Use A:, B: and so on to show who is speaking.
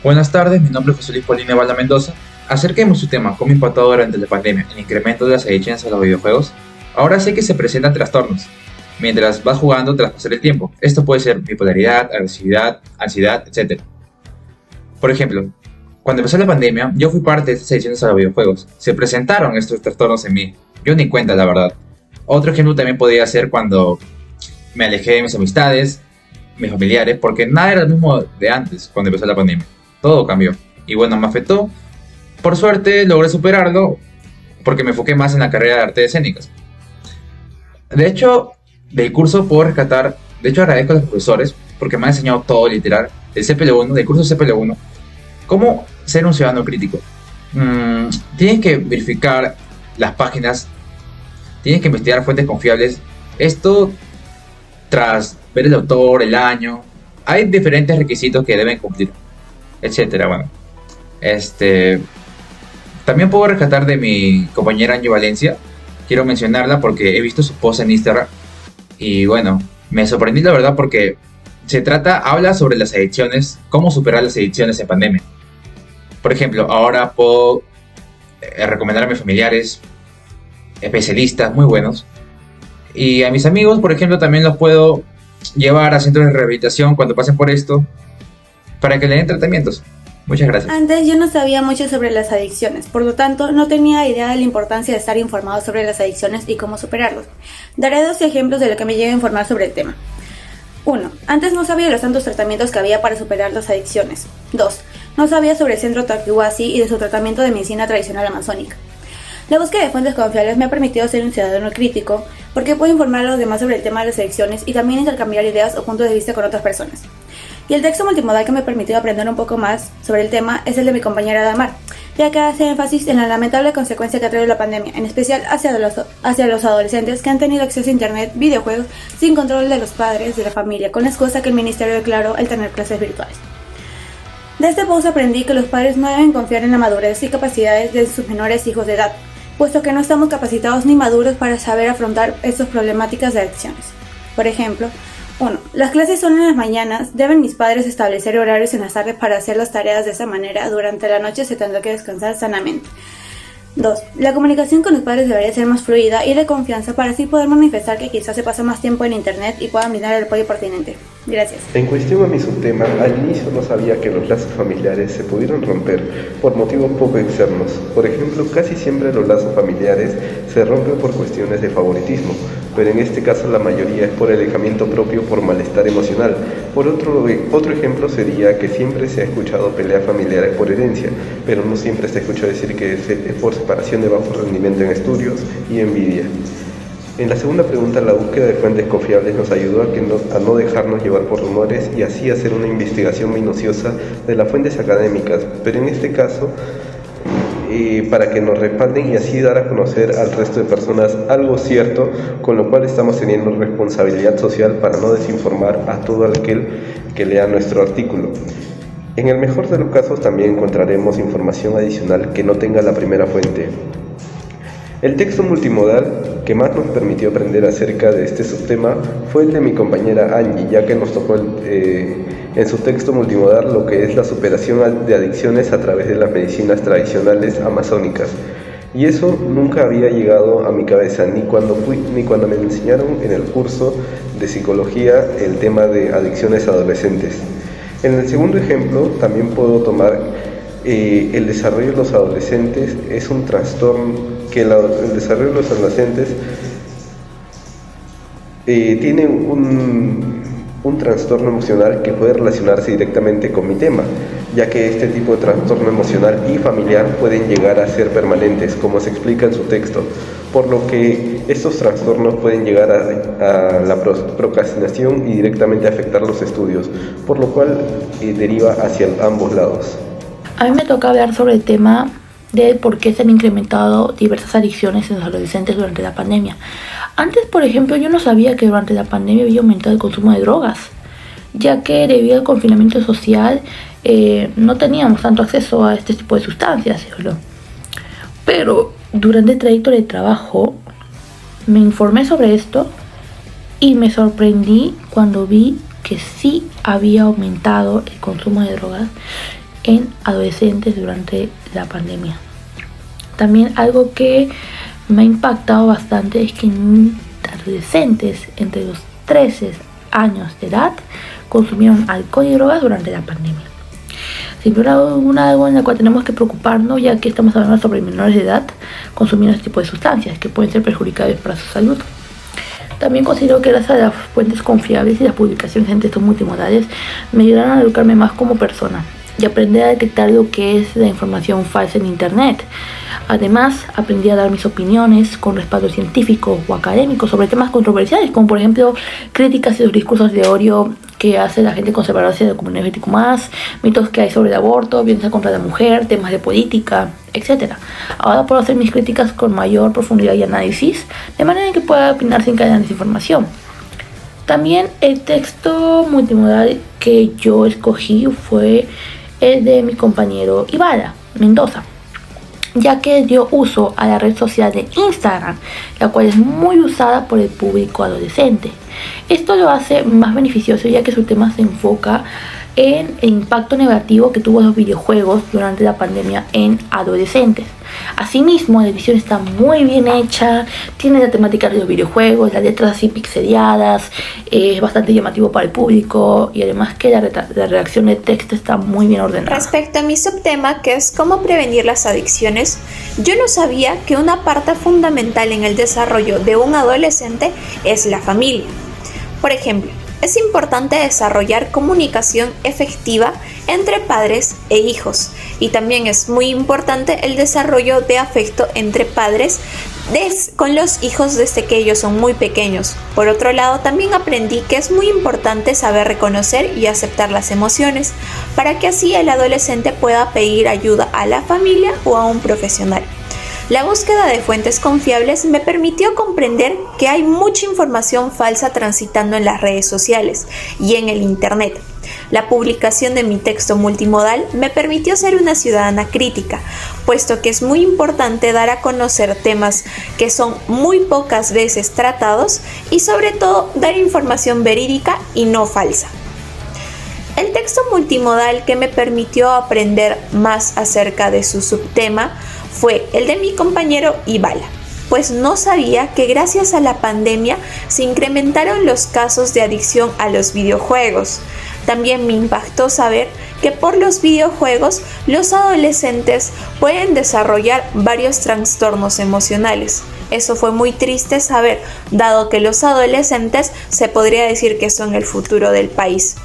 A: Buenas tardes, mi nombre es José Luis Polina Valda Mendoza. Acerquemos su tema, cómo impactó durante la pandemia el incremento de las adicciones a los videojuegos. Ahora sé que se presentan trastornos mientras vas jugando tras pasar el tiempo. Esto puede ser bipolaridad, agresividad, ansiedad, etc. Por ejemplo, cuando empezó la pandemia, yo fui parte de estas adicciones a los videojuegos. Se presentaron estos trastornos en mí. Yo ni cuenta, la verdad. Otro ejemplo también podría ser cuando me alejé de mis amistades, mis familiares, porque nada era lo mismo de antes, cuando empezó la pandemia. Todo cambió. Y bueno, me afectó. Por suerte logré superarlo porque me enfoqué más en la carrera de artes escénicas. De hecho, del curso puedo rescatar, de hecho agradezco a los profesores porque me han enseñado todo literal, del CPL1, del curso CPL1, cómo ser un ciudadano crítico. Tienes que verificar las páginas, tienes que investigar fuentes confiables. Esto tras ver el autor, el año, hay diferentes requisitos que deben cumplir, etcétera. Bueno, también puedo rescatar de mi compañera Angie Valencia. Quiero mencionarla porque he visto su post en Instagram y bueno, me sorprendí la verdad porque habla sobre las adicciones, cómo superar las adicciones en pandemia. Por ejemplo, ahora puedo recomendar a mis familiares especialistas muy buenos y a mis amigos, por ejemplo, también los puedo llevar a centros de rehabilitación cuando pasen por esto para que le den tratamientos. Muchas gracias.
B: Antes yo no sabía mucho sobre las adicciones, por lo tanto no tenía idea de la importancia de estar informado sobre las adicciones y cómo superarlos. Daré 2 ejemplos de lo que me lleva a informar sobre el tema. 1. Antes no sabía los tantos tratamientos que había para superar las adicciones. 2. No sabía sobre el centro Takiwasi y de su tratamiento de medicina tradicional amazónica. La búsqueda de fuentes confiables me ha permitido ser un ciudadano crítico porque puedo informar a los demás sobre el tema de las adicciones y también intercambiar ideas o puntos de vista con otras personas. Y el texto multimodal que me permitió aprender un poco más sobre el tema es el de mi compañera Damar, ya que hace énfasis en la lamentable consecuencia que ha traído la pandemia, en especial hacia los adolescentes que han tenido acceso a internet, videojuegos, sin control de los padres, de la familia, con la excusa que el ministerio declaró el tener clases virtuales. De este post aprendí que los padres no deben confiar en la madurez y capacidades de sus menores hijos de edad, puesto que no estamos capacitados ni maduros para saber afrontar estas problemáticas de adicciones. Por ejemplo, 1. Las clases son en las mañanas, deben mis padres establecer horarios en las tardes para hacer las tareas de esa manera, durante la noche se tendrá que descansar sanamente. 2. La comunicación con los padres debería ser más fluida y de confianza para así poder manifestar que quizás se pasa más tiempo en internet y puedan brindar el apoyo pertinente. Gracias.
C: En cuestión a mi subtema, al inicio no sabía que los lazos familiares se pudieron romper por motivos poco externos. Por ejemplo, casi siempre los lazos familiares se rompen por cuestiones de favoritismo, pero en este caso la mayoría es por alejamiento propio por malestar emocional. Otro ejemplo sería que siempre se ha escuchado peleas familiares por herencia, pero no siempre se escucha decir que es por separación de bajo rendimiento en estudios y envidia. En la segunda pregunta, la búsqueda de fuentes confiables nos ayudó a no dejarnos llevar por rumores y así hacer una investigación minuciosa de las fuentes académicas, pero en este caso para que nos respalden y así dar a conocer al resto de personas algo cierto, con lo cual estamos teniendo responsabilidad social para no desinformar a todo aquel que lea nuestro artículo. En el mejor de los casos también encontraremos información adicional que no tenga la primera fuente. El texto multimodal que más nos permitió aprender acerca de este subtema fue el de mi compañera Angie, ya que nos tocó en su texto multimodal lo que es la superación de adicciones a través de las medicinas tradicionales amazónicas. Y eso nunca había llegado a mi cabeza, ni cuando me enseñaron en el curso de psicología el tema de adicciones adolescentes. En el segundo ejemplo también puedo tomar el desarrollo de los adolescentes es un trastorno que el desarrollo de los adolescentes tiene un trastorno emocional que puede relacionarse directamente con mi tema, ya que este tipo de trastorno emocional y familiar pueden llegar a ser permanentes, como se explica en su texto, por lo que estos trastornos pueden llegar a la procrastinación y directamente afectar los estudios, por lo cual deriva hacia ambos lados.
D: A mí me toca hablar sobre el tema de por qué se han incrementado diversas adicciones en los adolescentes durante la pandemia. Antes, por ejemplo, yo no sabía que durante la pandemia había aumentado el consumo de drogas, ya que debido al confinamiento social no teníamos tanto acceso a este tipo de sustancias, ¿no? Pero durante el trayecto de trabajo me informé sobre esto y me sorprendí cuando vi que sí había aumentado el consumo de drogas en adolescentes durante la pandemia. También algo que me ha impactado bastante es que adolescentes entre los 13 años de edad consumieron alcohol y drogas durante la pandemia. Sin duda alguna, algo en el cual tenemos que preocuparnos, ya que estamos hablando sobre menores de edad consumiendo este tipo de sustancias que pueden ser perjudiciales para su salud. También considero que gracias a las fuentes confiables y las publicaciones en textos multimodales me ayudaron a educarme más como persona y aprender a detectar lo que es la información falsa en internet. Además, aprendí a dar mis opiniones con respaldo científico o académico sobre temas controversiales, como por ejemplo críticas y los discursos de odio que hace la gente conservadora hacia el comunismo más, mitos que hay sobre el aborto, violencia contra la mujer, temas de política, etc. Ahora puedo hacer mis críticas con mayor profundidad y análisis, de manera que pueda opinar sin caer en desinformación. También el texto multimodal que yo escogí fue el de mi compañero Ibala Mendoza, ya que dio uso a la red social de Instagram, la cual es muy usada por el público adolescente. Esto lo hace más beneficioso, ya que su tema se enfoca en el impacto negativo que tuvo los videojuegos durante la pandemia en adolescentes. Asimismo, la edición está muy bien hecha, tiene la temática de los videojuegos, las letras así pixeleadas, es bastante llamativo para el público y además que la redacción de texto está muy bien ordenada.
E: Respecto a mi subtema, que es cómo prevenir las adicciones, yo no sabía que una parte fundamental en el desarrollo de un adolescente es la familia. Por ejemplo, es importante desarrollar comunicación efectiva entre padres e hijos, y también es muy importante el desarrollo de afecto entre padres con los hijos desde que ellos son muy pequeños. Por otro lado, también aprendí que es muy importante saber reconocer y aceptar las emociones, para que así el adolescente pueda pedir ayuda a la familia o a un profesional. La búsqueda de fuentes confiables me permitió comprender que hay mucha información falsa transitando en las redes sociales y en el internet. La publicación de mi texto multimodal me permitió ser una ciudadana crítica, puesto que es muy importante dar a conocer temas que son muy pocas veces tratados y sobre todo dar información verídica y no falsa. El texto multimodal que me permitió aprender más acerca de su subtema fue el de mi compañero Ibala, pues no sabía que gracias a la pandemia se incrementaron los casos de adicción a los videojuegos. También me impactó saber que por los videojuegos los adolescentes pueden desarrollar varios trastornos emocionales. Eso fue muy triste saber, dado que los adolescentes se podría decir que son el futuro del país.